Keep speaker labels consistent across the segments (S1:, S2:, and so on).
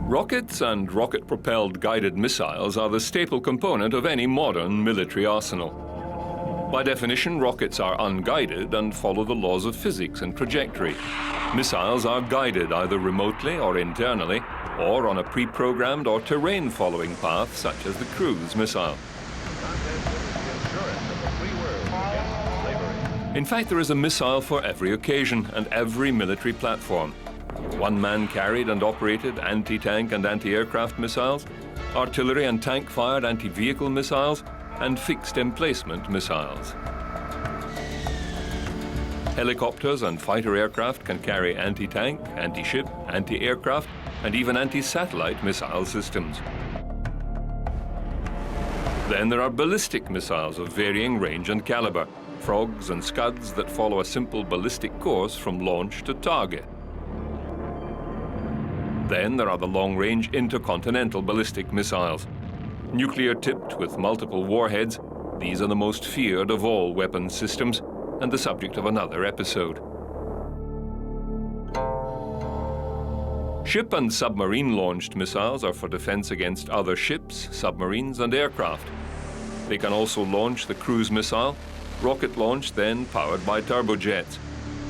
S1: Rockets and rocket-propelled guided missiles are the staple component of any modern military arsenal. By definition, rockets are unguided and follow the laws of physics and trajectory. Missiles are guided either remotely or internally, or on a pre-programmed or terrain-following path, such as the cruise missile. In fact, there is a missile for every occasion and every military platform. One-man carried and operated anti-tank and anti-aircraft missiles, artillery and tank-fired anti-vehicle missiles, and fixed emplacement missiles. Helicopters and fighter aircraft can carry anti-tank, anti-ship, anti-aircraft, and even anti-satellite missile systems. Then there are ballistic missiles of varying range and caliber, frogs and scuds that follow a simple ballistic course from launch to target. Then there are the long-range intercontinental ballistic missiles. Nuclear-tipped with multiple warheads, these are the most feared of all weapons systems and the subject of another episode. Ship and submarine-launched missiles are for defense against other ships, submarines, and aircraft. They can also launch the cruise missile, rocket-launched then powered by turbojets.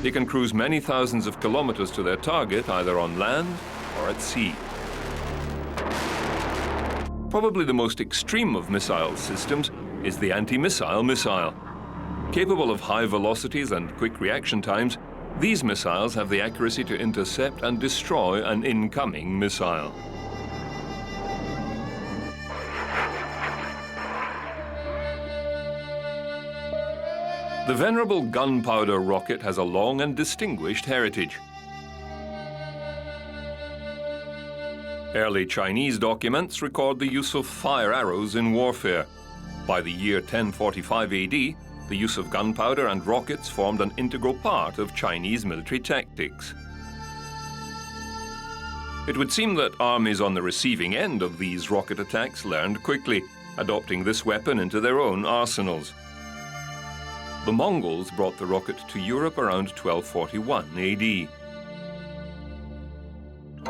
S1: They can cruise many thousands of kilometers to their target, either on land or at sea. Probably the most extreme of missile systems is the anti-missile missile. Capable of high velocities and quick reaction times, these missiles have the accuracy to intercept and destroy an incoming missile. The venerable gunpowder rocket has a long and distinguished heritage. Early Chinese documents record the use of fire arrows in warfare. By the year 1045 AD, the use of gunpowder and rockets formed an integral part of Chinese military tactics. It would seem that armies on the receiving end of these rocket attacks learned quickly, adopting this weapon into their own arsenals. The Mongols brought the rocket to Europe around 1241 AD.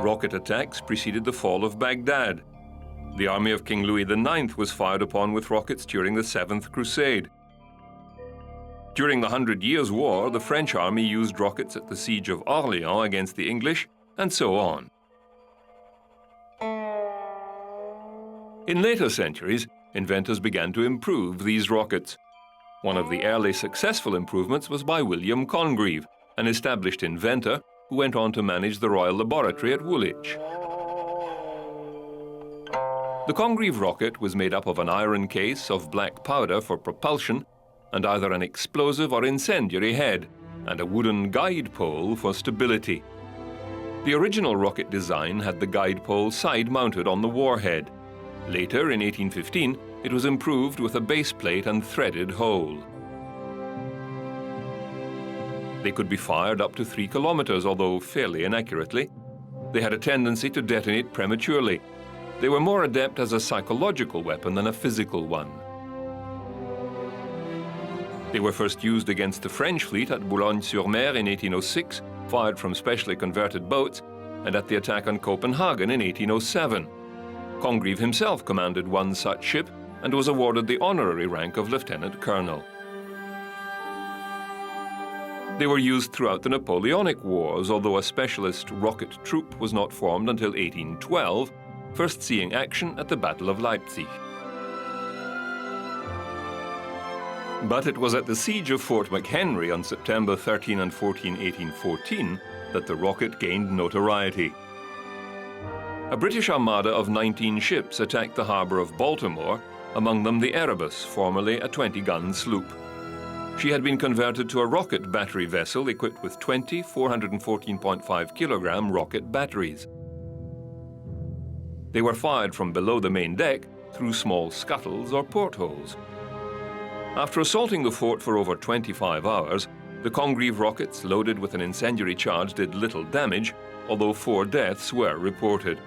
S1: Rocket attacks preceded the fall of Baghdad. The army of King Louis IX was fired upon with rockets during the Seventh Crusade. During the 100 Years' War, the French army used rockets at the siege of Orléans against the English, and so on. In later centuries, inventors began to improve these rockets. One of the early successful improvements was by William Congreve, an established inventor who went on to manage the Royal Laboratory at Woolwich. The Congreve rocket was made up of an iron case of black powder for propulsion and either an explosive or incendiary head, and a wooden guide pole for stability. The original rocket design had the guide pole side-mounted on the warhead. Later, in 1815, it was improved with a base plate and threaded hole. They could be fired up to 3 kilometers, although fairly inaccurately. They had a tendency to detonate prematurely. They were more adept as a psychological weapon than a physical one. They were first used against the French fleet at Boulogne-sur-Mer in 1806, fired from specially converted boats, and at the attack on Copenhagen in 1807. Congreve himself commanded one such ship and was awarded the honorary rank of lieutenant colonel. They were used throughout the Napoleonic Wars, although a specialist rocket troop was not formed until 1812, first seeing action at the Battle of Leipzig. But it was at the siege of Fort McHenry on September 13 and 14, 1814, that the rocket gained notoriety. A British armada of 19 ships attacked the harbor of Baltimore, among them the Erebus, formerly a 20-gun sloop. She had been converted to a rocket battery vessel equipped with 20 414.5-kilogram rocket batteries. They were fired from below the main deck through small scuttles or portholes. After assaulting the fort for over 25 hours, the Congreve rockets loaded with an incendiary charge did little damage, although 4 deaths were reported.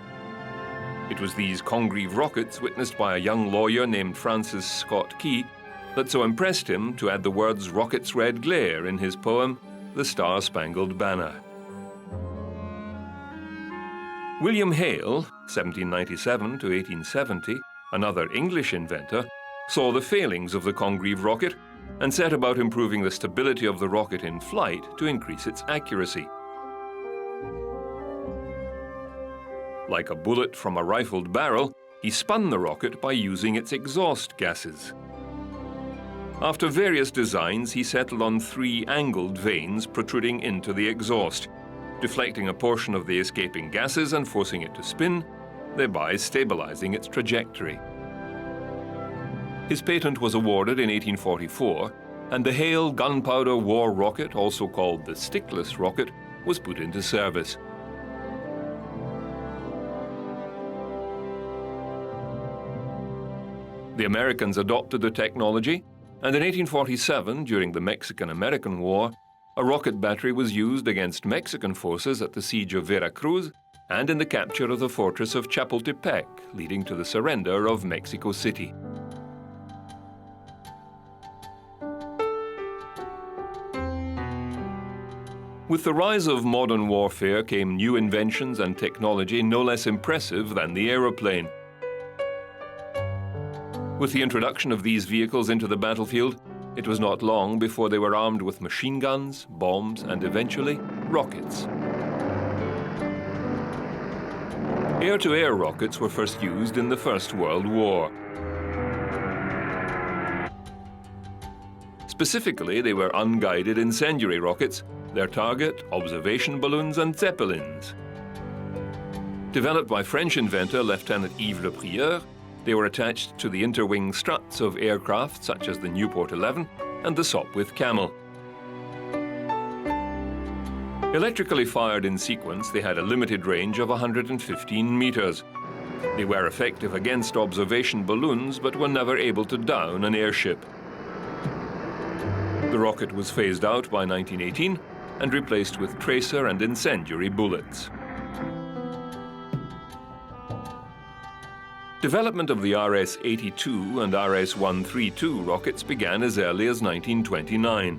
S1: It was these Congreve rockets, witnessed by a young lawyer named Francis Scott Key, that so impressed him to add the words "rocket's red glare" in his poem, The Star-Spangled Banner. William Hale, 1797 to 1870, another English inventor, saw the failings of the Congreve rocket and set about improving the stability of the rocket in flight to increase its accuracy. Like a bullet from a rifled barrel, he spun the rocket by using its exhaust gases. After various designs, he settled on 3 angled vanes protruding into the exhaust, deflecting a portion of the escaping gases and forcing it to spin, thereby stabilizing its trajectory. His patent was awarded in 1844, and the Hale gunpowder war rocket, also called the stickless rocket, was put into service. The Americans adopted the technology, and in 1847, during the Mexican-American War, a rocket battery was used against Mexican forces at the siege of Veracruz and in the capture of the fortress of Chapultepec, leading to the surrender of Mexico City. With the rise of modern warfare came new inventions and technology no less impressive than the aeroplane. With the introduction of these vehicles into the battlefield, it was not long before they were armed with machine guns, bombs, and eventually, rockets. Air-to-air rockets were first used in the First World War. Specifically, they were unguided incendiary rockets, their target observation balloons and zeppelins. Developed by French inventor Lieutenant Yves Le Prieur, they were attached to the interwing struts of aircraft such as the Nieuport 11 and the Sopwith Camel. Electrically fired in sequence, they had a limited range of 115 meters. They were effective against observation balloons but were never able to down an airship. The rocket was phased out by 1918 and replaced with tracer and incendiary bullets. Development of the RS-82 and RS-132 rockets began as early as 1929.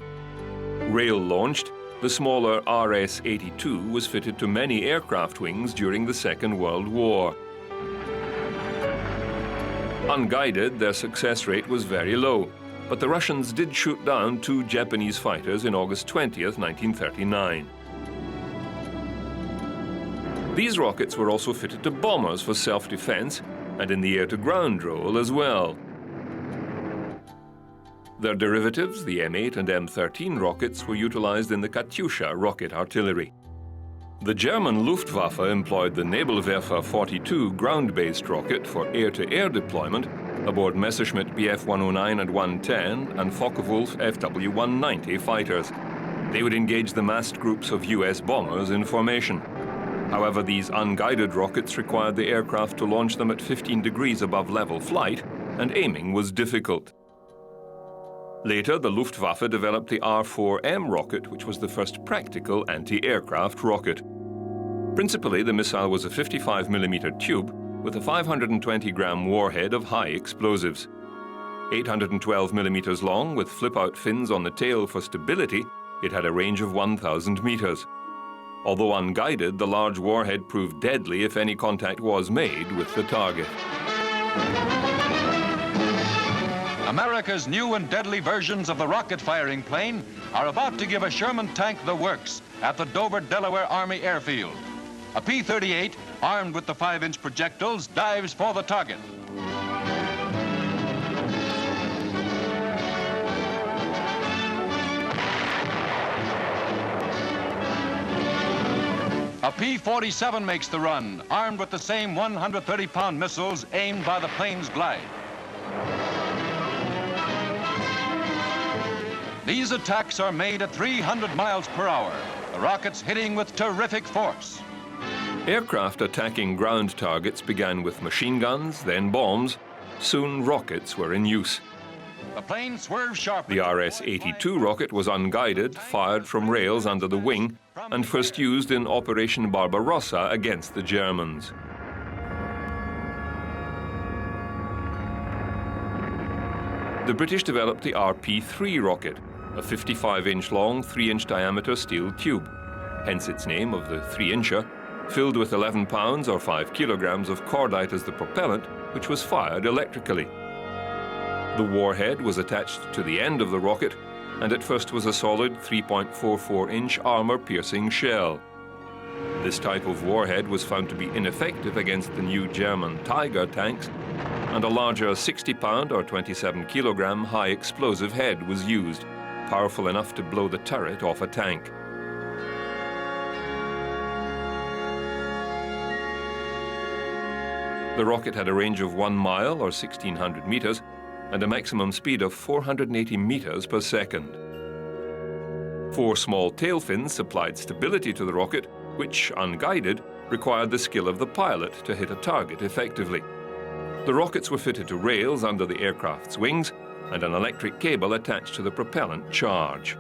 S1: Rail-launched, the smaller RS-82 was fitted to many aircraft wings during the Second World War. Unguided, their success rate was very low, but the Russians did shoot down 2 Japanese fighters in August 20th, 1939. These rockets were also fitted to bombers for self-defense and in the air-to-ground role as well. Their derivatives, the M8 and M13 rockets, were utilized in the Katyusha rocket artillery. The German Luftwaffe employed the Nebelwerfer 42 ground-based rocket for air-to-air deployment aboard Messerschmitt Bf 109 and 110 and Focke-Wulf FW 190 fighters. They would engage the massed groups of US bombers in formation. However, these unguided rockets required the aircraft to launch them at 15 degrees above level flight, and aiming was difficult. Later, the Luftwaffe developed the R-4M rocket, which was the first practical anti-aircraft rocket. Principally, the missile was a 55mm tube with a 520-gram warhead of high explosives. 812mm long, with flip-out fins on the tail for stability, it had a range of 1,000 meters. Although unguided, the large warhead proved deadly if any contact was made with the target.
S2: America's new and deadly versions of the rocket-firing plane are about to give a Sherman tank the works at the Dover, Delaware Army Airfield. A P-38, armed with the 5-inch projectiles, dives for the target. A P-47 makes the run, armed with the same 130-pound missiles aimed by the plane's glide. These attacks are made at 300 miles per hour, the rockets hitting with terrific force.
S1: Aircraft attacking ground targets began with machine guns, then bombs. Soon rockets were in use.
S2: The plane swerved sharply.
S1: The RS-82 rocket was unguided, fired from rails under the wing, and first used in Operation Barbarossa against the Germans. the British developed the RP-3 rocket, a 55-inch long, 3-inch diameter steel tube, hence its name of the 3-incher, filled with 11 pounds or 5 kilograms of cordite as the propellant, which was fired electrically. The warhead was attached to the end of the rocket, and at first was a solid 3.44-inch armor-piercing shell. This type of warhead was found to be ineffective against the new German Tiger tanks, and a larger 60-pound or 27-kilogram high-explosive head was used, powerful enough to blow the turret off a tank. The rocket had a range of 1 mile or 1,600 meters and a maximum speed of 480 meters per second. 4 small tail fins supplied stability to the rocket, which, unguided, required the skill of the pilot to hit a target effectively. The rockets were fitted to rails under the aircraft's wings and an electric cable attached to the propellant charge.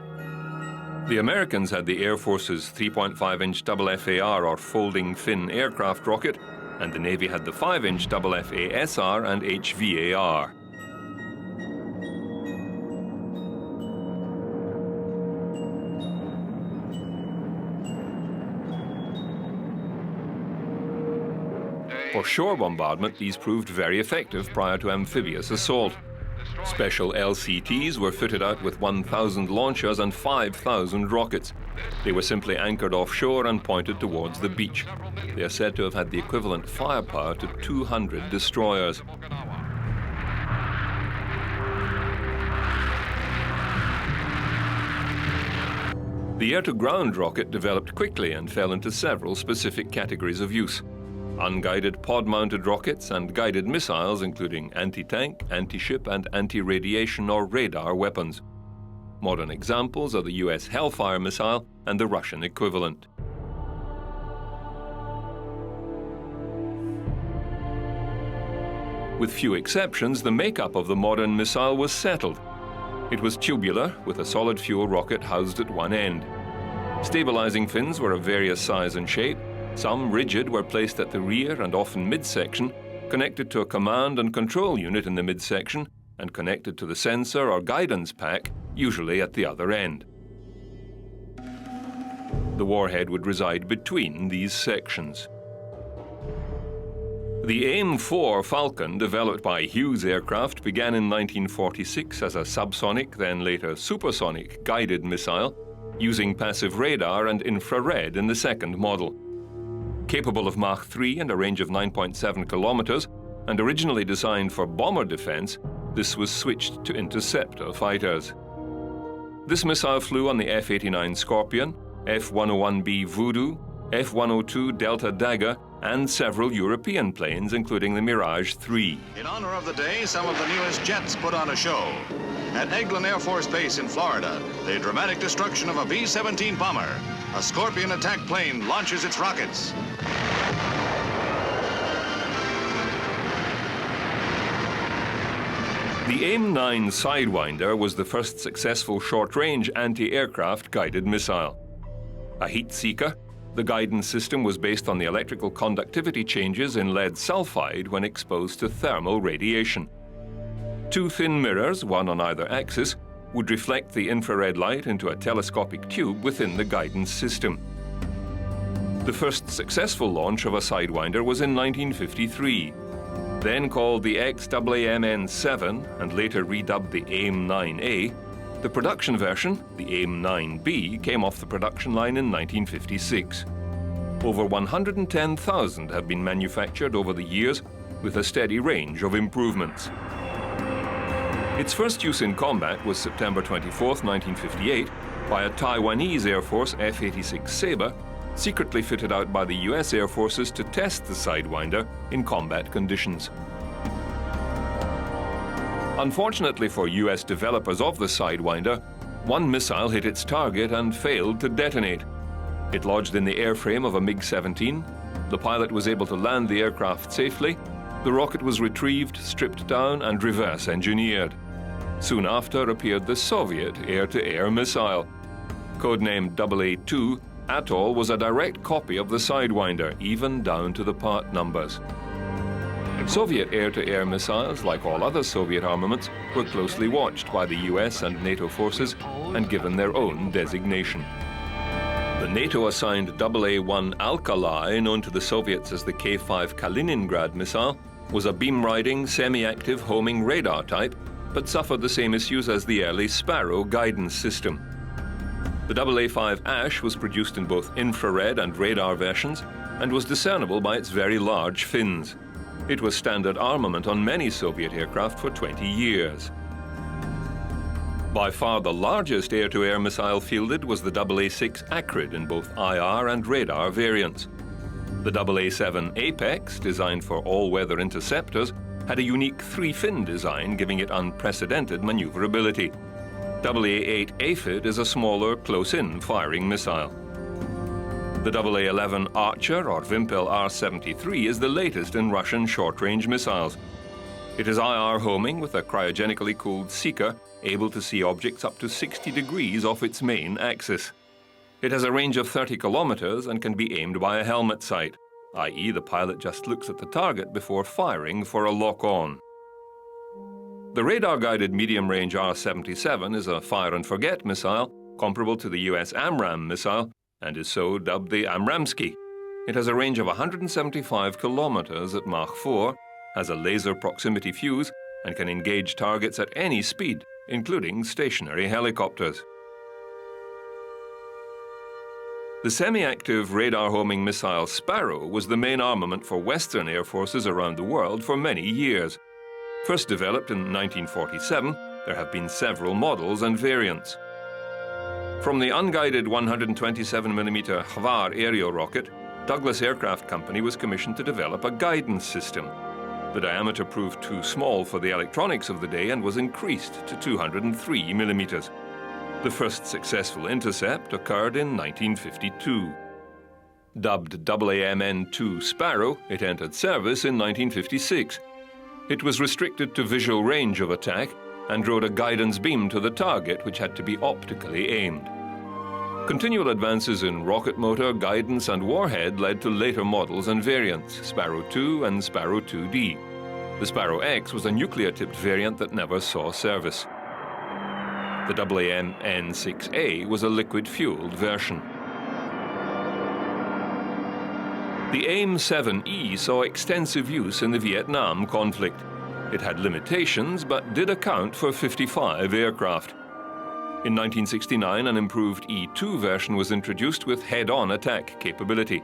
S1: The Americans had the Air Force's 3.5-inch FAR or folding fin aircraft rocket, and the Navy had the 5-inch FASR and HVAR. For shore bombardment, these proved very effective prior to amphibious assault. Special LCTs were fitted out with 1,000 launchers and 5,000 rockets. They were simply anchored offshore and pointed towards the beach. They are said to have had the equivalent firepower to 200 destroyers. The air-to-ground rocket developed quickly and fell into several specific categories of use. Unguided pod-mounted rockets and guided missiles, including anti-tank, anti-ship and anti-radiation or radar weapons. Modern examples are the US Hellfire missile and the Russian equivalent. With few exceptions, the makeup of the modern missile was settled. It was tubular, with a solid fuel rocket housed at one end. Stabilizing fins were of various size and shape. Some, rigid, were placed at the rear and often midsection, connected to a command and control unit in the midsection, and connected to the sensor or guidance pack, usually at the other end. The warhead would reside between these sections. The AIM-4 Falcon, developed by Hughes Aircraft, began in 1946 as a subsonic, then later supersonic, guided missile, using passive radar and infrared in the second model. Capable of Mach 3 and a range of 9.7 kilometers, and originally designed for bomber defense, this was switched to interceptor fighters. This missile flew on the F-89 Scorpion, F-101B Voodoo, F-102 Delta Dagger, and several European planes, including the Mirage 3.
S3: In honor of the day, some of the newest jets put on a show. At Eglin Air Force Base in Florida, the dramatic destruction of a B-17 bomber. A Scorpion attack plane launches its rockets.
S1: The AIM-9 Sidewinder was the first successful short-range anti-aircraft guided missile. A heat seeker, the guidance system was based on the electrical conductivity changes in lead sulfide when exposed to thermal radiation. 2 thin mirrors, one on either axis, would reflect the infrared light into a telescopic tube within the guidance system. The first successful launch of a Sidewinder was in 1953. Then called the XAAMN-7 and later redubbed the AIM-9A, the production version, the AIM-9B, came off the production line in 1956. Over 110,000 have been manufactured over the years, with a steady range of improvements. Its first use in combat was September 24, 1958, by a Taiwanese Air Force F-86 Sabre, secretly fitted out by the US Air Forces to test the Sidewinder in combat conditions. Unfortunately for US developers of the Sidewinder, one missile hit its target and failed to detonate. It lodged in the airframe of a MiG-17. The pilot was able to land the aircraft safely. The rocket was retrieved, stripped down, and reverse engineered. Soon after appeared the Soviet air-to-air missile. Codenamed AA-2, Atoll was a direct copy of the Sidewinder, even down to the part numbers. Soviet air-to-air missiles, like all other Soviet armaments, were closely watched by the US and NATO forces and given their own designation. The NATO-assigned AA-1 Alkali, known to the Soviets as the K-5 Kaliningrad missile, was a beam-riding, semi-active homing radar type, but suffered the same issues as the early Sparrow guidance system. The AA-5 Ash was produced in both infrared and radar versions and was discernible by its very large fins. It was standard armament on many Soviet aircraft for 20 years. By far the largest air-to-air missile fielded was the AA-6 Acrid in both IR and radar variants. The AA-7 Apex, designed for all-weather interceptors, had a unique three-fin design giving it unprecedented maneuverability. AA-8 Aphid is a smaller, close-in firing missile. The AA-11 Archer, or Vympel R-73, is the latest in Russian short-range missiles. It is IR homing with a cryogenically cooled seeker, able to see objects up to 60 degrees off its main axis. It has a range of 30 kilometers and can be aimed by a helmet sight, i.e. the pilot just looks at the target before firing for a lock-on. The radar-guided medium-range R-77 is a fire-and-forget missile comparable to the US AMRAAM missile and is so dubbed the Amramsky. It has a range of 175 kilometers at Mach 4, has a laser proximity fuse, and can engage targets at any speed, including stationary helicopters. The semi-active radar homing missile Sparrow was the main armament for Western air forces around the world for many years. First developed in 1947, there have been several models and variants. From the unguided 127mm Hvar aerial rocket, Douglas Aircraft Company was commissioned to develop a guidance system. The diameter proved too small for the electronics of the day and was increased to 203 millimeters. The first successful intercept occurred in 1952. Dubbed AAMN-2 Sparrow, it entered service in 1956. It was restricted to visual range of attack and rode a guidance beam to the target, which had to be optically aimed. Continual advances in rocket motor, guidance, and warhead led to later models and variants, Sparrow 2 and Sparrow 2D. The Sparrow X was a nuclear-tipped variant that never saw service. The AAMN-6A was a liquid-fueled version. The AIM-7E saw extensive use in the Vietnam conflict. It had limitations, but did account for 55 aircraft. In 1969, an improved E-2 version was introduced with head-on attack capability.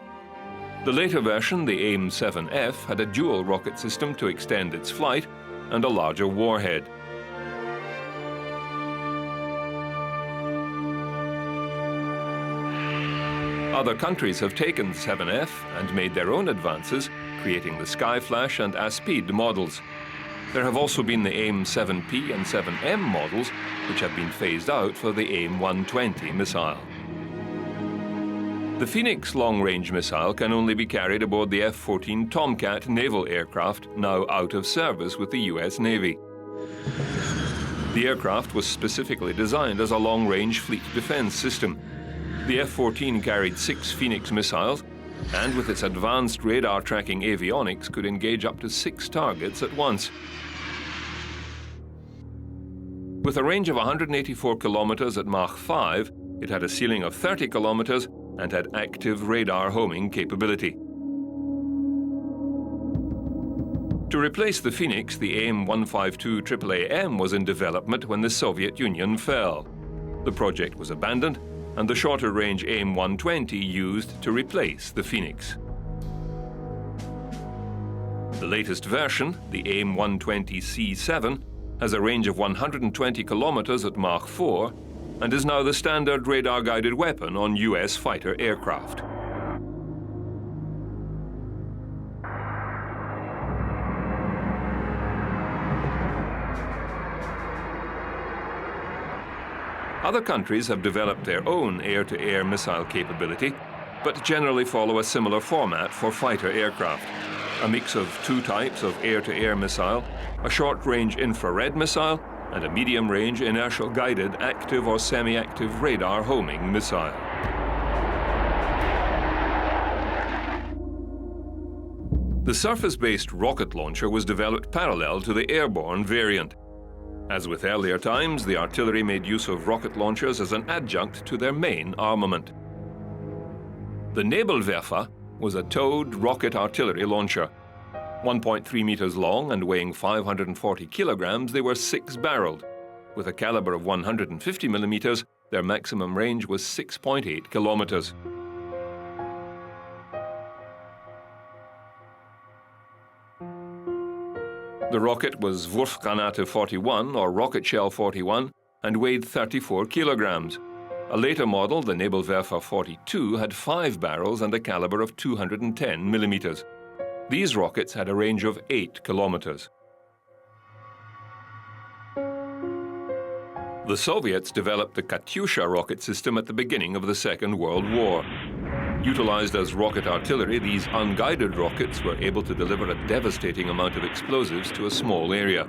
S1: The later version, the AIM-7F, had a dual rocket system to extend its flight and a larger warhead. Other countries have taken 7F and made their own advances, creating the Skyflash and Aspide models. There have also been the AIM-7P and 7M models, which have been phased out for the AIM-120 missile. The Phoenix long-range missile can only be carried aboard the F-14 Tomcat naval aircraft, now out of service with the US Navy. The aircraft was specifically designed as a long-range fleet defense system. The F-14 carried 6 Phoenix missiles, and with its advanced radar-tracking avionics could engage up to 6 targets at once. With a range of 184 kilometers at Mach 5, it had a ceiling of 30 kilometers and had active radar homing capability. To replace the Phoenix, the AIM-152 AAAM was in development when the Soviet Union fell. The project was abandoned, and the shorter-range AIM-120 used to replace the Phoenix. The latest version, the AIM-120C7, has a range of 120 kilometers at Mach 4 and is now the standard radar-guided weapon on US fighter aircraft. Other countries have developed their own air-to-air missile capability, but generally follow a similar format for fighter aircraft. A mix of 2 types of air-to-air missile, a short-range infrared missile, and a medium-range inertial-guided active or semi-active radar homing missile. The surface-based rocket launcher was developed parallel to the airborne variant. As with earlier times, the artillery made use of rocket launchers as an adjunct to their main armament. The Nebelwerfer was a towed rocket artillery launcher. 1.3 meters long and weighing 540 kilograms, they were 6-barreled. With a caliber of 150 millimeters, their maximum range was 6.8 kilometers. The rocket was Wurfgranate 41 or rocket shell 41 and weighed 34 kilograms. A later model, the Nebelwerfer 42, had 5 barrels and a caliber of 210 millimeters. These rockets had a range of 8 kilometers. The Soviets developed the Katyusha rocket system at the beginning of the Second World War. Utilized as rocket artillery, these unguided rockets were able to deliver a devastating amount of explosives to a small area.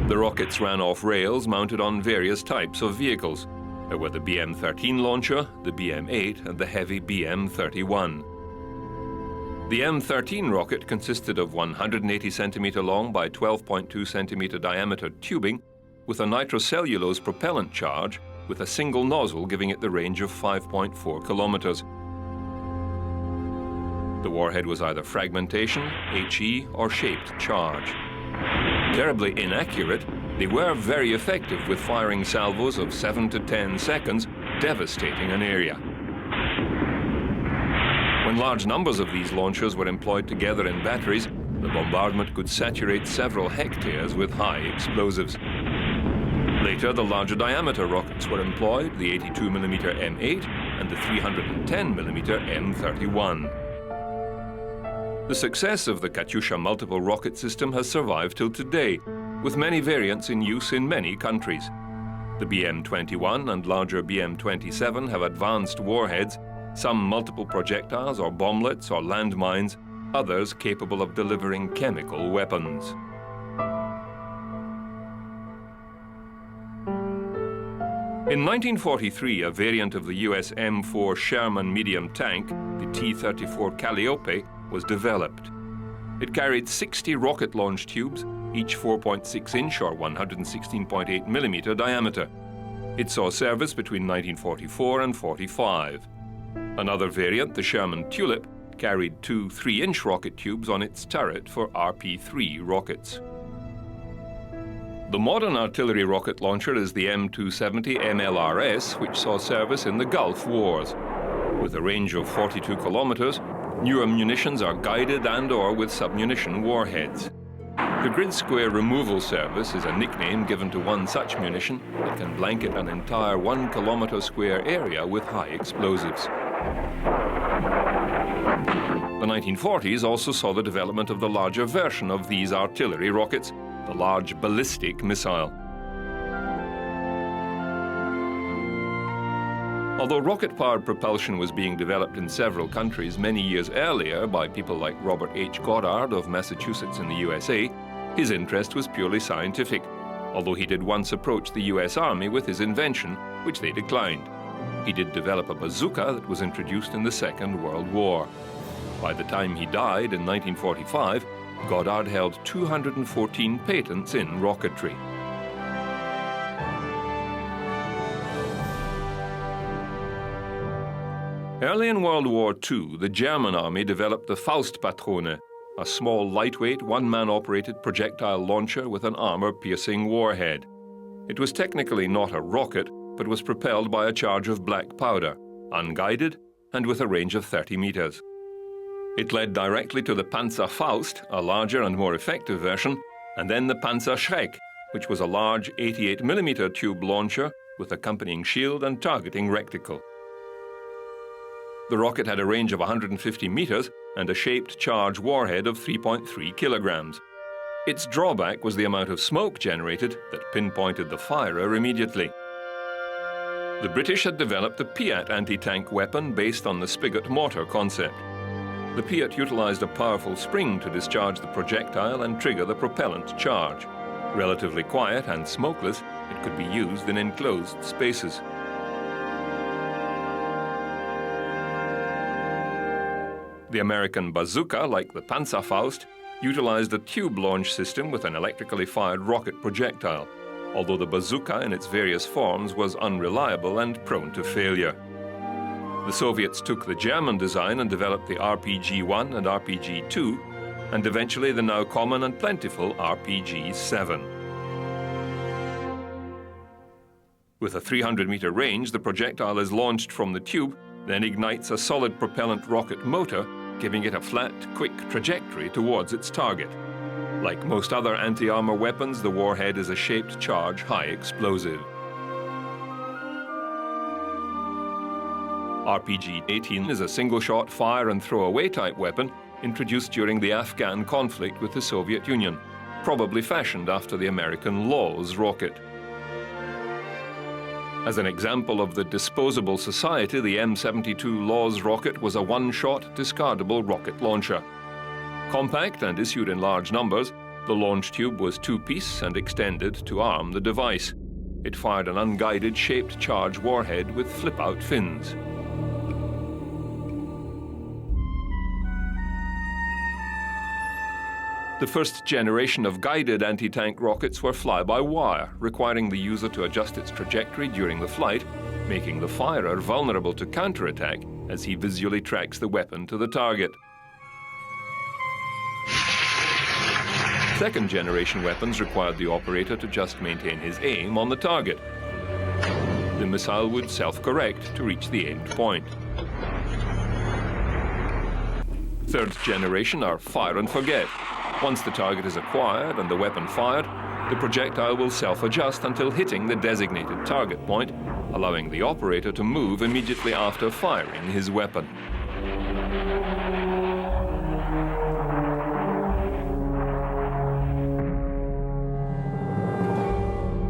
S1: The rockets ran off rails mounted on various types of vehicles. There were the BM-13 launcher, the BM-8, and the heavy BM-31. The M-13 rocket consisted of 180 centimeter long by 12.2 centimeter diameter tubing with a nitrocellulose propellant charge with a single nozzle giving it the range of 5.4 kilometers. The warhead was either fragmentation, HE, or shaped charge. Terribly inaccurate, they were very effective with firing salvos of 7 to 10 seconds, devastating an area. When large numbers of these launchers were employed together in batteries, the bombardment could saturate several hectares with high explosives. Later, the larger diameter rockets were employed, the 82mm M8 and the 310mm M31. The success of the Katyusha multiple rocket system has survived till today, with many variants in use in many countries. The BM-21 and larger BM-27 have advanced warheads, some multiple projectiles or bomblets or landmines, others capable of delivering chemical weapons. In 1943, a variant of the US M4 Sherman medium tank, the T-34 Calliope, was developed. It carried 60 rocket launch tubes, each 4.6-inch or 116.8 millimeter diameter. It saw service between 1944 and 45. Another variant, the Sherman Tulip, carried 2 3-inch rocket tubes on its turret for RP-3 rockets. The modern artillery rocket launcher is the M270 MLRS, which saw service in the Gulf Wars. With a range of 42 kilometers, newer munitions are guided and/or with submunition warheads. The grid square removal service is a nickname given to one such munition that can blanket an entire 1 kilometer square area with high explosives. The 1940s also saw the development of the larger version of these artillery rockets, the large ballistic missile. Although rocket-powered propulsion was being developed in several countries many years earlier by people like Robert H. Goddard of Massachusetts in the USA, his interest was purely scientific, although he did once approach the US Army with his invention, which they declined. He did develop a bazooka that was introduced in the Second World War. By the time he died in 1945, Goddard held 214 patents in rocketry. Early in World War II, the German army developed the Faustpatrone, a small, lightweight, one-man-operated projectile launcher with an armor-piercing warhead. It was technically not a rocket, but was propelled by a charge of black powder, unguided, and with a range of 30 meters. It led directly to the Panzerfaust, a larger and more effective version, and then the Panzerschreck, which was a large 88mm tube launcher with accompanying shield and targeting reticle. The rocket had a range of 150 meters and a shaped charge warhead of 3.3 kilograms. Its drawback was the amount of smoke generated that pinpointed the firer immediately. The British had developed the Piat anti-tank weapon based on the spigot mortar concept. The Piat utilized a powerful spring to discharge the projectile and trigger the propellant charge. Relatively quiet and smokeless, it could be used in enclosed spaces. The American bazooka, like the Panzerfaust, utilized a tube launch system with an electrically fired rocket projectile, although the bazooka in its various forms was unreliable and prone to failure. The Soviets took the German design and developed the RPG-1 and RPG-2, and eventually the now common and plentiful RPG-7. With a 300-meter range, the projectile is launched from the tube, then ignites a solid propellant rocket motor, giving it a flat, quick trajectory towards its target. Like most other anti-armor weapons, the warhead is a shaped charge high explosive. RPG-18 is a single-shot fire-and-throw-away type weapon introduced during the Afghan conflict with the Soviet Union, probably fashioned after the American Laws rocket. As an example of the disposable society, the M72 Laws rocket was a one-shot, discardable rocket launcher. Compact and issued in large numbers, the launch tube was two-piece and extended to arm the device. It fired an unguided shaped charge warhead with flip-out fins. The first generation of guided anti-tank rockets were fly-by-wire, requiring the user to adjust its trajectory during the flight, making the firer vulnerable to counterattack as he visually tracks the weapon to the target. Second-generation weapons required the operator to just maintain his aim on the target. The missile would self-correct to reach the aimed point. Third generation are fire and forget. Once the target is acquired and the weapon fired, the projectile will self-adjust until hitting the designated target point, allowing the operator to move immediately after firing his weapon.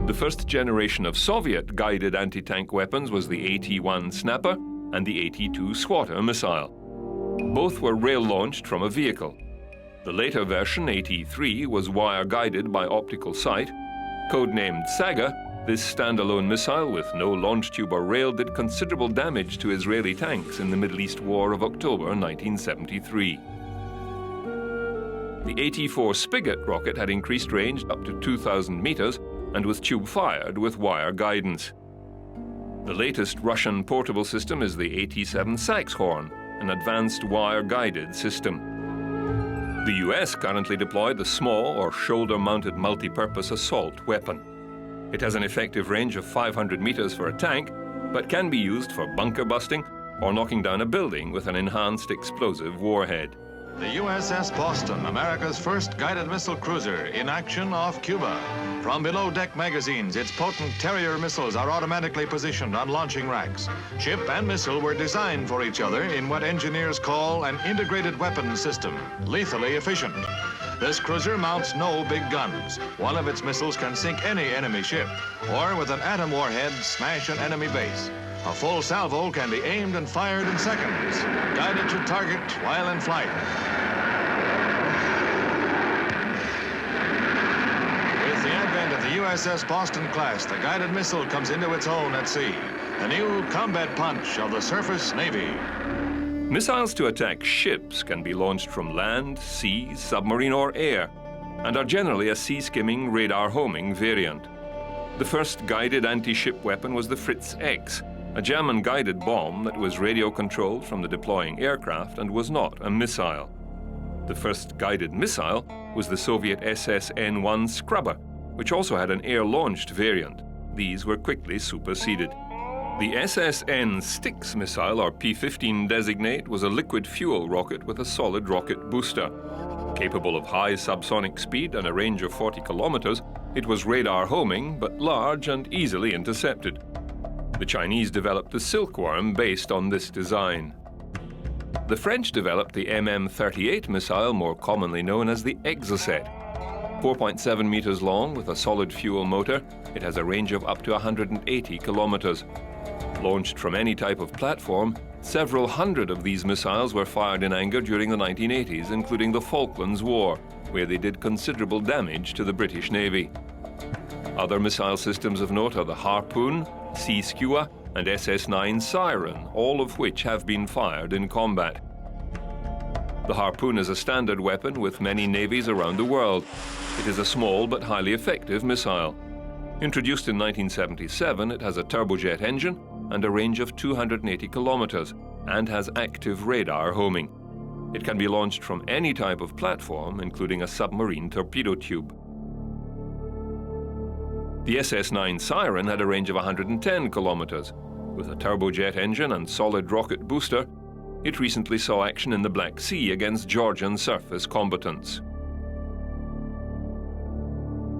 S1: The first generation of Soviet guided anti-tank weapons was the AT-1 Snapper and the AT-2 Swatter missile. Both were rail-launched from a vehicle. The later version, AT-3, was wire-guided by optical sight. Codenamed Saga, this standalone missile with no launch tube or rail did considerable damage to Israeli tanks in the Middle East War of October 1973. The AT-4 Spigot rocket had increased range up to 2,000 meters and was tube-fired with wire guidance. The latest Russian portable system is the AT-7 Saxhorn, an advanced wire-guided system. The US currently deployed the small or shoulder-mounted multi-purpose assault weapon. It has an effective range of 500 meters for a tank, but can be used for bunker busting or knocking down a building with an enhanced explosive warhead.
S3: The USS Boston, America's first guided missile cruiser, in action off Cuba. From below-deck magazines, its potent Terrier missiles are automatically positioned on launching racks. Ship and missile were designed for each other in what engineers call an integrated weapons system, lethally efficient. This cruiser mounts no big guns. One of its missiles can sink any enemy ship, or with an atom warhead, smash an enemy base. A full salvo can be aimed and fired in seconds, guided to target while in flight. With the advent of the USS Boston class, the guided missile comes into its own at sea. The new combat punch of the surface Navy.
S1: Missiles to attack ships can be launched from land, sea, submarine, or air, and are generally a sea-skimming, radar-homing variant. The first guided anti-ship weapon was the Fritz X, a German guided bomb that was radio-controlled from the deploying aircraft and was not a missile. The first guided missile was the Soviet SS-N-1 Scrubber, which also had an air-launched variant. These were quickly superseded. The SS-N Styx missile, or P-15 designate, was a liquid fuel rocket with a solid rocket booster. Capable of high subsonic speed and a range of 40 kilometers, it was radar-homing, but large and easily intercepted. The Chinese developed the Silkworm based on this design. The French developed the MM-38 missile, more commonly known as the Exocet. 4.7 meters long with a solid fuel motor, it has a range of up to 180 kilometers. Launched from any type of platform, several hundred of these missiles were fired in anger during the 1980s, including the Falklands War, where they did considerable damage to the British Navy. Other missile systems of note are the Harpoon, Sea Skua, and SS-9 Siren, all of which have been fired in combat. The harpoon is a standard weapon with many navies around the world. It is a small but highly effective missile. Introduced in 1977, it has a turbojet engine and a range of 280 kilometers and has active radar homing. It can be launched from any type of platform, including a submarine torpedo tube. The SS-9 Siren had a range of 110 kilometers. With a turbojet engine and solid rocket booster, it recently saw action in the Black Sea against Georgian surface combatants.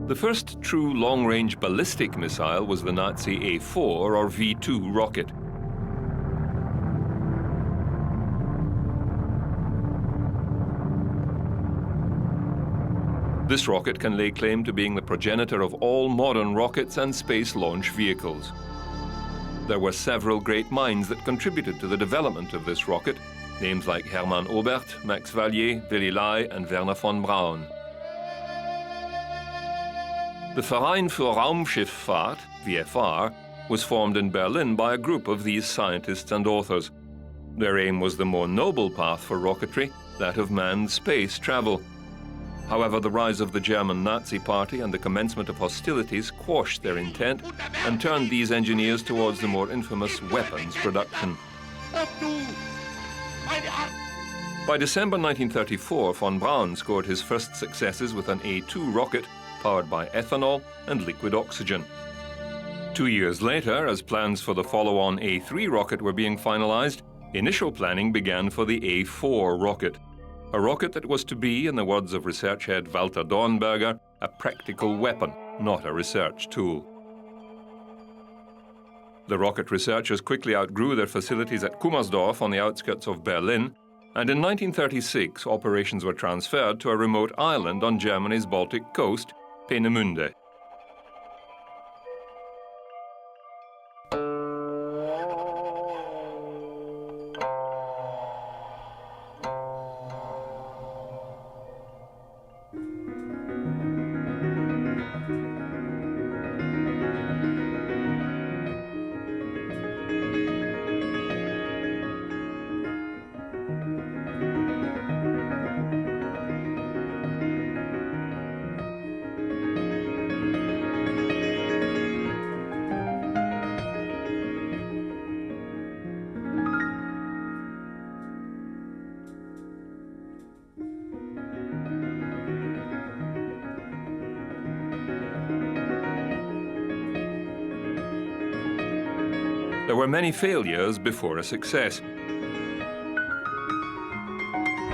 S1: The first true long-range ballistic missile was the Nazi A4 or V2 rocket. This rocket can lay claim to being the progenitor of all modern rockets and space launch vehicles. There were several great minds that contributed to the development of this rocket, names like Hermann Oberth, Max Valier, Willy Lai, and Wernher von Braun. The Verein für Raumschifffahrt, VFR, was formed in Berlin by a group of these scientists and authors. Their aim was the more noble path for rocketry, that of manned space travel. However, the rise of the German Nazi Party and the commencement of hostilities quashed their intent and turned these engineers towards the more infamous weapons production. By December 1934, von Braun scored his first successes with an A2 rocket powered by ethanol and liquid oxygen. 2 years later, as plans for the follow-on A3 rocket were being finalized, initial planning began for the A4 rocket, a rocket that was to be, in the words of research head Walter Dornberger, a practical weapon, not a research tool. The rocket researchers quickly outgrew their facilities at Kummersdorf on the outskirts of Berlin, and in 1936 operations were transferred to a remote island on Germany's Baltic coast, Peenemünde. There were many failures before a success.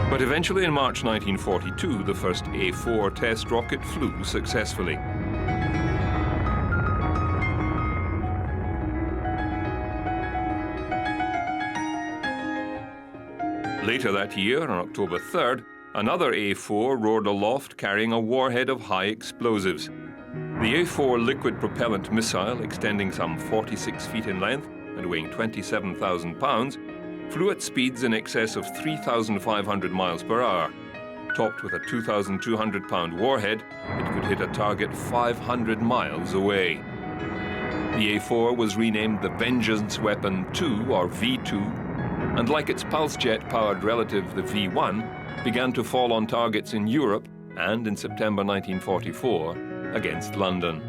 S1: But eventually in March 1942, the first A4 test rocket flew successfully. Later that year, on October 3rd, another A4 roared aloft carrying a warhead of high explosives. The A4 liquid propellant missile, extending some 46 feet in length and weighing 27,000 pounds, flew at speeds in excess of 3,500 miles per hour. Topped with a 2,200-pound warhead, it could hit a target 500 miles away. The A4 was renamed the Vengeance Weapon II, or V2, and like its pulse jet-powered relative, the V1, began to fall on targets in Europe and, in September 1944, against London.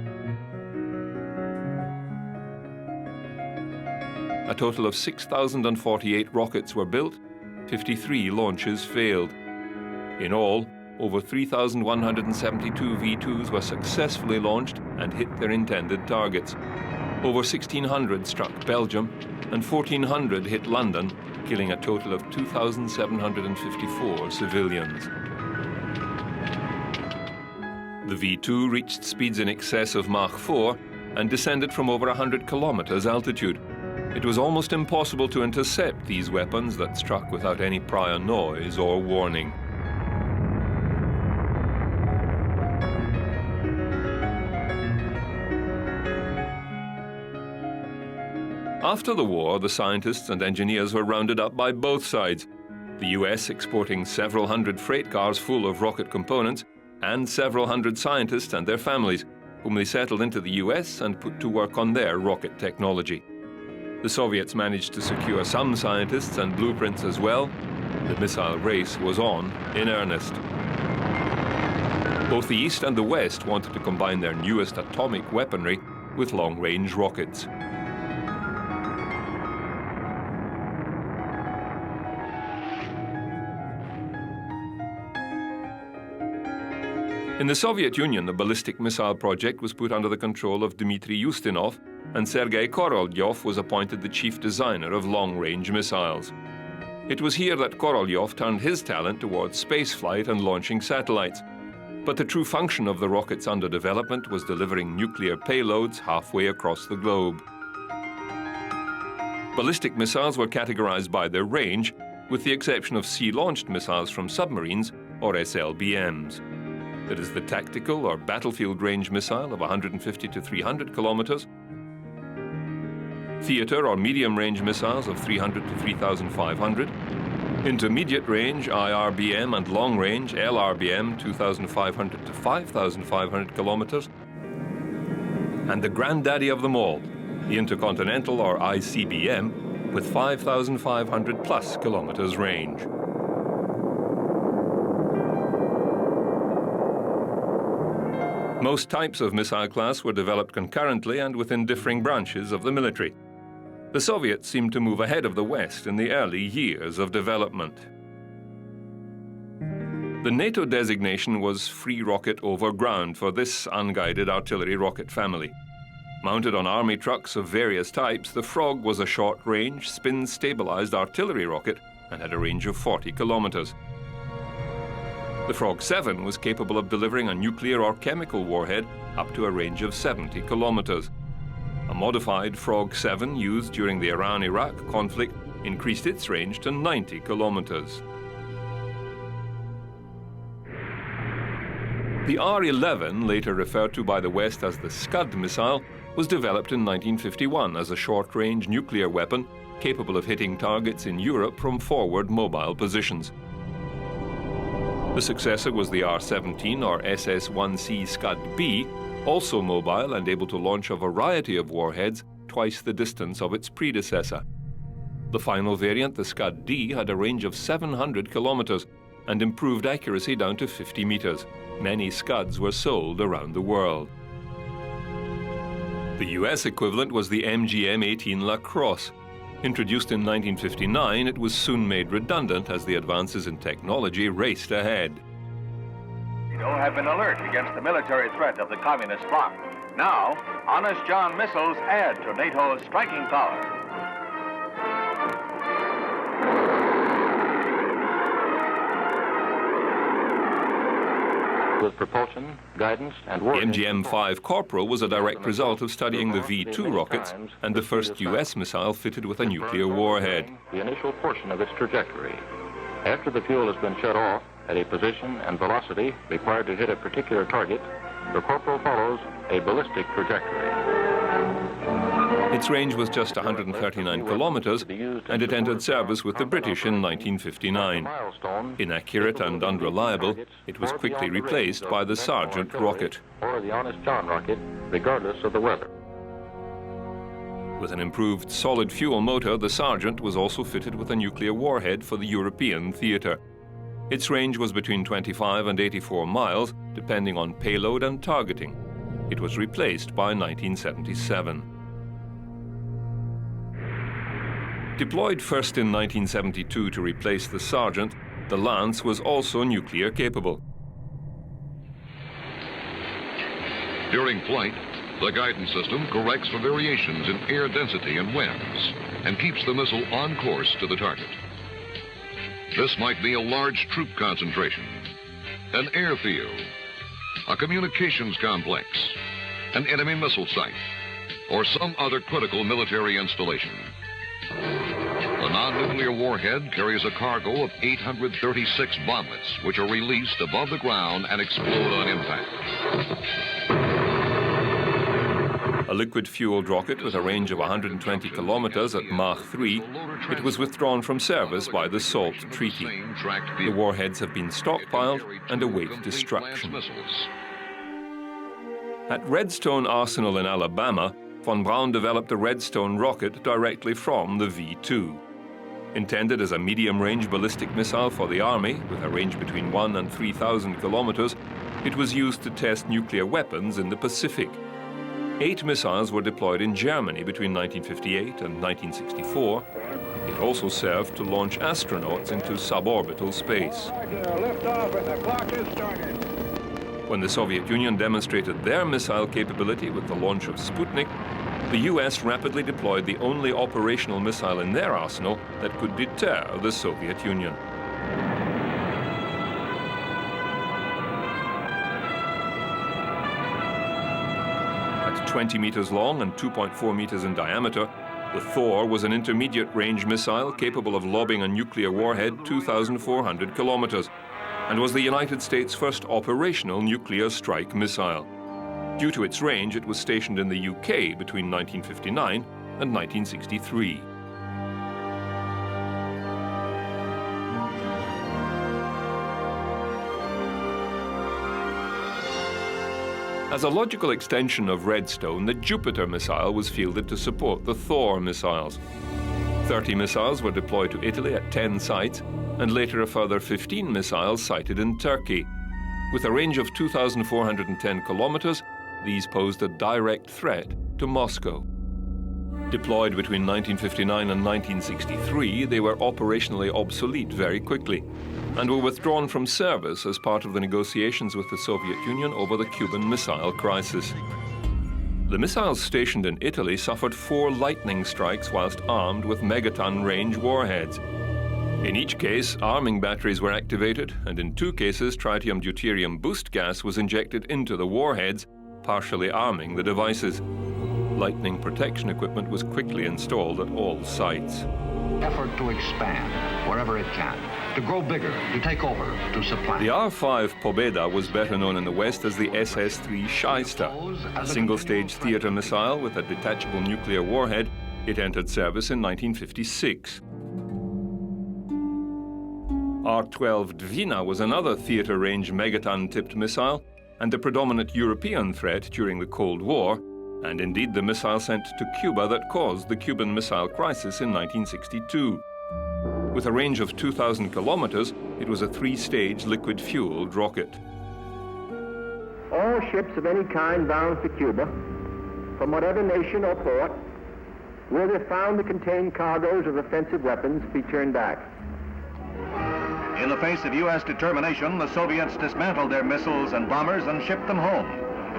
S1: A total of 6,048 rockets were built, 53 launches failed. In all, over 3,172 V2s were successfully launched and hit their intended targets. Over 1,600 struck Belgium and 1,400 hit London, killing a total of 2,754 civilians. The V2 reached speeds in excess of Mach 4 and descended from over 100 kilometers altitude. It was almost impossible to intercept these weapons that struck without any prior noise or warning. After the war, the scientists and engineers were rounded up by both sides, the US exporting several hundred freight cars full of rocket components and several hundred scientists and their families, whom they settled into the US and put to work on their rocket technology. The Soviets managed to secure some scientists and blueprints as well, The missile race was on in earnest. Both the East and the West wanted to combine their newest atomic weaponry with long-range rockets. In the Soviet Union, the ballistic missile project was put under the control of Dmitry Ustinov, and Sergei Korolyov was appointed the chief designer of long-range missiles. It was here that Korolyov turned his talent towards spaceflight and launching satellites. But the true function of the rockets under development was delivering nuclear payloads halfway across the globe. Ballistic missiles were categorized by their range, with the exception of sea-launched missiles from submarines, or SLBMs. That is the tactical or battlefield range missile of 150 to 300 kilometers, theater or medium range missiles of 300 to 3,500, intermediate range IRBM and long range LRBM 2,500 to 5,500 kilometers, and the granddaddy of them all, the Intercontinental or ICBM with 5,500 plus kilometers range. Most types of missile class were developed concurrently and within differing branches of the military. The Soviets seemed to move ahead of the West in the early years of development. The NATO designation was free rocket over ground for this unguided artillery rocket family. Mounted on army trucks of various types, the Frog was a short-range, spin-stabilized artillery rocket and had a range of 40 kilometers. The Frog 7 was capable of delivering a nuclear or chemical warhead up to a range of 70 kilometers. A modified Frog 7 used during the Iran-Iraq conflict increased its range to 90 kilometers. The R-11, later referred to by the West as the Scud missile, was developed in 1951 as a short-range nuclear weapon capable of hitting targets in Europe from forward mobile positions. The successor was the R-17 or SS-1C Scud-B, also mobile and able to launch a variety of warheads twice the distance of its predecessor. The final variant, the Scud-D, had a range of 700 kilometers and improved accuracy down to 50 meters. Many Scuds were sold around the world. The US equivalent was the MGM-18 La Crosse. Introduced in 1959, it was soon made redundant as the advances in technology raced ahead.
S4: NATO have been alert against the military threat of the communist bloc. Now, Honest John missiles add to NATO's striking power.
S5: With propulsion, guidance, and
S1: The MGM-5 Corporal was a direct result of studying the V-2 rockets and the first US missile fitted with a nuclear warhead.
S5: The initial portion of its trajectory. After the fuel has been shut off at a position and velocity required to hit a particular target, the Corporal follows a ballistic trajectory.
S1: Its range was just 139 kilometers, and it entered service with the British in 1959. Inaccurate and unreliable, it was quickly replaced by the Sergeant rocket.
S5: Or the Honest John rocket, regardless of the weather.
S1: With an improved solid fuel motor, the Sergeant was also fitted with a nuclear warhead for the European theater. Its range was between 25 and 84 miles, depending on payload and targeting. It was replaced by 1977. Deployed first in 1972 to replace the Sergeant, the Lance was also nuclear capable.
S6: During flight, the guidance system corrects for variations in air density and winds and keeps the missile on course to the target. This might be a large troop concentration, an airfield, a communications complex, an enemy missile site, or some other critical military installation. The non-nuclear warhead carries a cargo of 836 bomblets, which are released above the ground and explode on impact.
S1: A liquid-fueled rocket with a range of 120 kilometers at Mach 3, it was withdrawn from service by the SALT Treaty. The warheads have been stockpiled and await destruction. At Redstone Arsenal in Alabama, von Braun developed the Redstone rocket directly from the V-2. Intended as a medium-range ballistic missile for the Army, with a range between 1,000 and 3,000 kilometers, it was used to test nuclear weapons in the Pacific. 8 missiles were deployed in Germany between 1958 and 1964. It also served to launch astronauts into suborbital space. When the Soviet Union demonstrated their missile capability with the launch of Sputnik, the US rapidly deployed the only operational missile in their arsenal that could deter the Soviet Union. At 20 meters long and 2.4 meters in diameter, the Thor was an intermediate-range missile capable of lobbing a nuclear warhead 2,400 kilometers, and was the United States' first operational nuclear strike missile. Due to its range, it was stationed in the UK between 1959 and 1963. As a logical extension of Redstone, the Jupiter missile was fielded to support the Thor missiles. 30 missiles were deployed to Italy at 10 sites, and later a further 15 missiles sighted in Turkey. With a range of 2,410 kilometers, these posed a direct threat to Moscow. Deployed between 1959 and 1963, they were operationally obsolete very quickly and were withdrawn from service as part of the negotiations with the Soviet Union over the Cuban Missile Crisis. The missiles stationed in Italy suffered 4 lightning strikes whilst armed with megaton-range warheads. In each case, arming batteries were activated, and in 2 cases, tritium-deuterium boost gas was injected into the warheads, partially arming the devices. Lightning protection equipment was quickly installed at all sites.
S7: Effort to expand wherever it can, to grow bigger, to take over, to supplant.
S1: The R-5 Pobeda was better known in the West as the SS-3 Shyster. A single-stage theater missile with a detachable nuclear warhead, it entered service in 1956. R-12 Dvina was another theater-range megaton-tipped missile and the predominant European threat during the Cold War, and indeed the missile sent to Cuba that caused the Cuban Missile Crisis in 1962. With a range of 2,000 kilometers, it was a 3-stage liquid-fueled rocket.
S8: All ships of any kind bound for Cuba, from whatever nation or port, will, if found to contain cargoes of offensive weapons, be turned back.
S4: In the face of U.S. determination, the Soviets dismantled their missiles and bombers and shipped them home.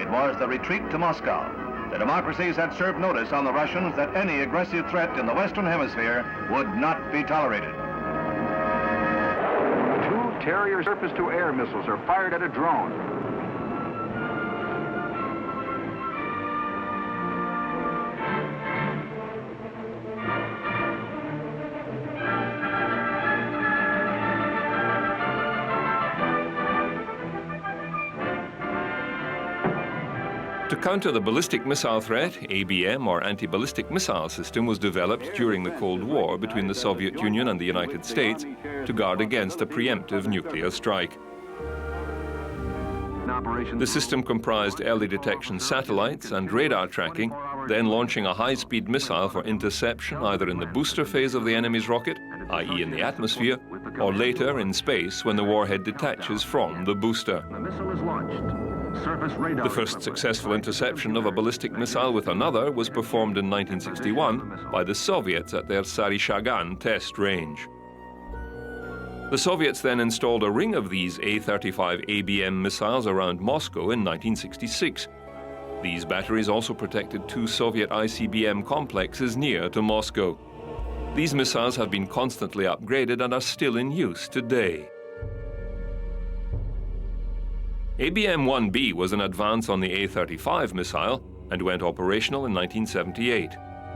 S4: It was the retreat to Moscow. The democracies had served notice on the Russians that any aggressive threat in the Western Hemisphere would not be tolerated.
S7: 2 Terrier surface-to-air missiles are fired at a drone.
S1: To counter the ballistic missile threat, ABM, or anti-ballistic missile system, was developed during the Cold War between the Soviet Union and the United States to guard against a preemptive nuclear strike. The system comprised early detection satellites and radar tracking, then launching a high-speed missile for interception either in the booster phase of the enemy's rocket, i.e. in the atmosphere, or later in space when the warhead detaches from the booster.
S7: The missile is launched.
S1: The first successful interception of a ballistic missile with another was performed in 1961 by the Soviets at their Sarishagan test range. The Soviets then installed a ring of these A-35 ABM missiles around Moscow in 1966. These batteries also protected 2 Soviet ICBM complexes near to Moscow. These missiles have been constantly upgraded and are still in use today. ABM-1B was an advance on the A-35 missile and went operational in 1978.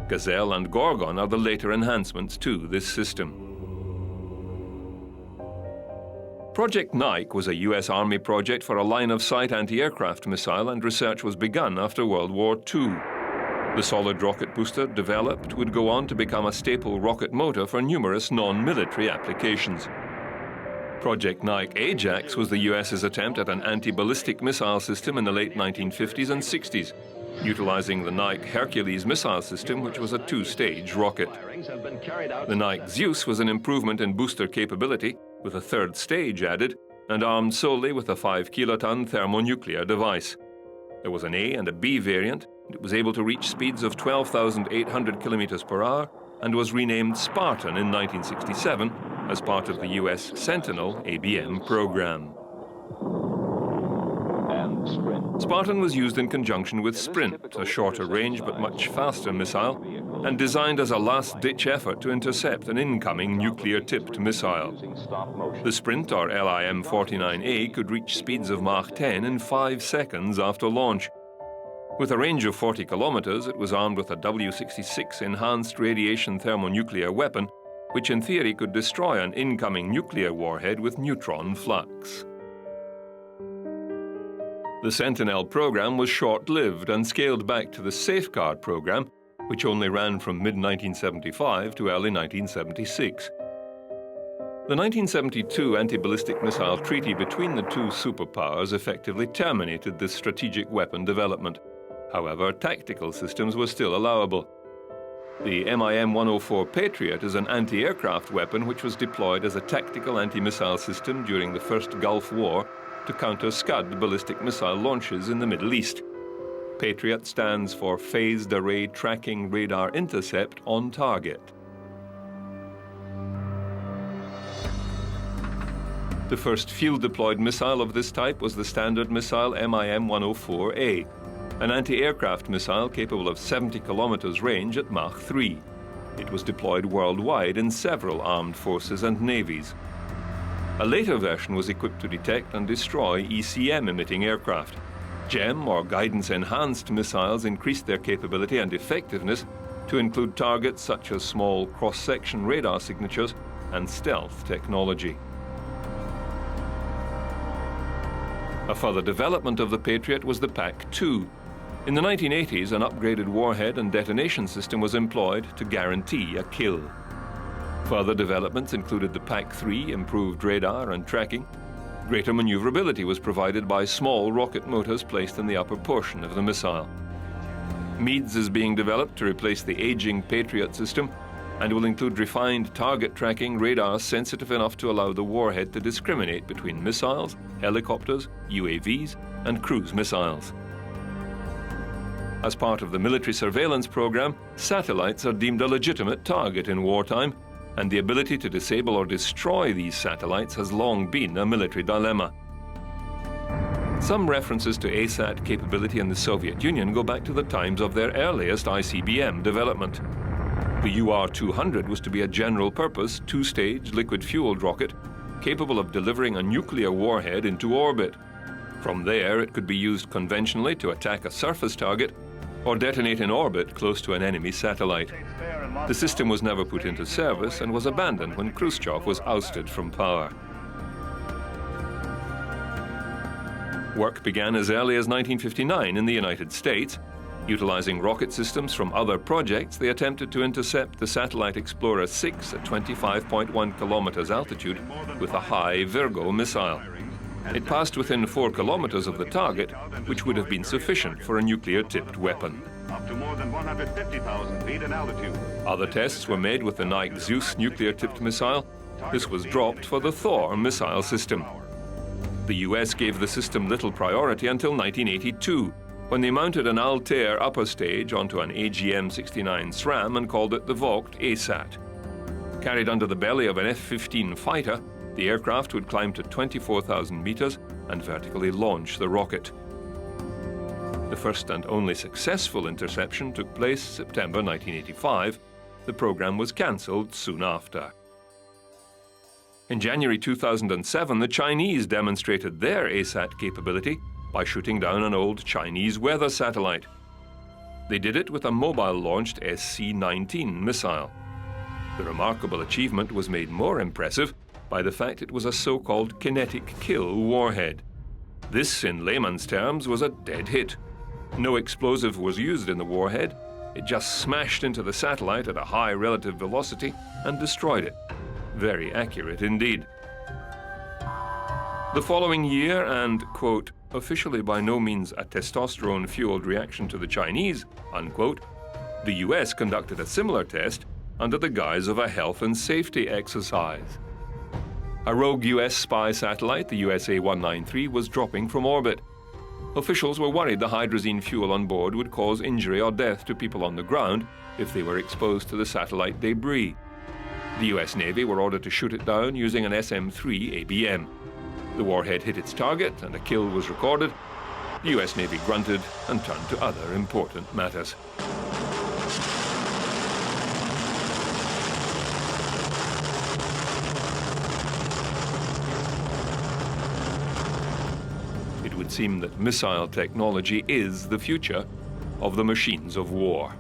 S1: Gazelle and Gorgon are the later enhancements to this system. Project Nike was a US Army project for a line-of-sight anti-aircraft missile, and research was begun after World War II. The solid rocket booster developed would go on to become a staple rocket motor for numerous non-military applications. Project Nike Ajax was the US's attempt at an anti-ballistic missile system in the late 1950s and 60s. utilizing the Nike Hercules missile system, which was a two-stage rocket. The Nike Zeus was an improvement in booster capability, with a third stage added, and armed solely with a 5-kiloton thermonuclear device. There was an A and a B variant, and it was able to reach speeds of 12,800 kilometers per hour and was renamed Spartan in 1967 as part of the US Sentinel ABM program. Spartan was used in conjunction with Sprint, a shorter range but much faster missile, and designed as a last-ditch effort to intercept an incoming nuclear-tipped missile. The Sprint, or LIM-49A, could reach speeds of Mach 10 in 5 seconds after launch. With a range of 40 kilometers, it was armed with a W-66 enhanced radiation thermonuclear weapon, which in theory could destroy an incoming nuclear warhead with neutron flux. The Sentinel program was short-lived and scaled back to the Safeguard program, which only ran from mid-1975 to early 1976. The 1972 anti-ballistic missile treaty between the two superpowers effectively terminated this strategic weapon development. However, tactical systems were still allowable. The MIM-104 Patriot is an anti-aircraft weapon which was deployed as a tactical anti-missile system during the First Gulf War to counter Scud ballistic missile launches in the Middle East. Patriot stands for Phased Array Tracking Radar Intercept on Target. The first field-deployed missile of this type was the standard missile MIM-104A, an anti-aircraft missile capable of 70 kilometers range at Mach 3. It was deployed worldwide in several armed forces and navies. A later version was equipped to detect and destroy ECM-emitting aircraft. GEM, or guidance-enhanced missiles, increased their capability and effectiveness to include targets such as small cross-section radar signatures and stealth technology. A further development of the Patriot was the PAC-2. In the 1980s, an upgraded warhead and detonation system was employed to guarantee a kill. Further developments included the PAC-3 improved radar and tracking. Greater maneuverability was provided by small rocket motors placed in the upper portion of the missile. MEADS is being developed to replace the aging Patriot system and will include refined target tracking radar sensitive enough to allow the warhead to discriminate between missiles, helicopters, UAVs, and cruise missiles. As part of the military surveillance program, satellites are deemed a legitimate target in wartime, and the ability to disable or destroy these satellites has long been a military dilemma. Some references to ASAT capability in the Soviet Union go back to the times of their earliest ICBM development. The UR-200 was to be a general-purpose, two-stage liquid-fueled rocket capable of delivering a nuclear warhead into orbit. From there, it could be used conventionally to attack a surface target or detonate in orbit close to an enemy satellite. The system was never put into service and was abandoned when Khrushchev was ousted from power. Work began as early as 1959 in the United States. Utilizing rocket systems from other projects, they attempted to intercept the Satellite Explorer 6 at 25.1 kilometers altitude with a high Virgo missile. It passed within 4 kilometers of the target, which would have been sufficient for a nuclear-tipped weapon.
S9: Up to more than 150,000 feet in altitude.
S1: Other tests were made with the Nike Zeus nuclear-tipped missile. This was dropped for the Thor missile system. The US gave the system little priority until 1982, when they mounted an Altair upper stage onto an AGM-69 SRAM and called it the Vogt ASAT. Carried under the belly of an F-15 fighter, the aircraft would climb to 24,000 meters and vertically launch the rocket. The first and only successful interception took place September 1985. The program was cancelled soon after. In January 2007, the Chinese demonstrated their ASAT capability by shooting down an old Chinese weather satellite. They did it with a mobile-launched SC-19 missile. The remarkable achievement was made more impressive by the fact it was a so-called kinetic kill warhead. This, in layman's terms, was a dead hit. No explosive was used in the warhead. It just smashed into the satellite at a high relative velocity and destroyed it. Very accurate indeed. The following year and, quote, officially by no means a testosterone-fueled reaction to the Chinese, unquote, the US conducted a similar test under the guise of a health and safety exercise. A rogue US spy satellite, the USA-193, was dropping from orbit. Officials were worried the hydrazine fuel on board would cause injury or death to people on the ground if they were exposed to the satellite debris. The US Navy were ordered to shoot it down using an SM-3 ABM. The warhead hit its target and a kill was recorded. The US Navy grunted and turned to other important matters. It would seem that missile technology is the future of the machines of war.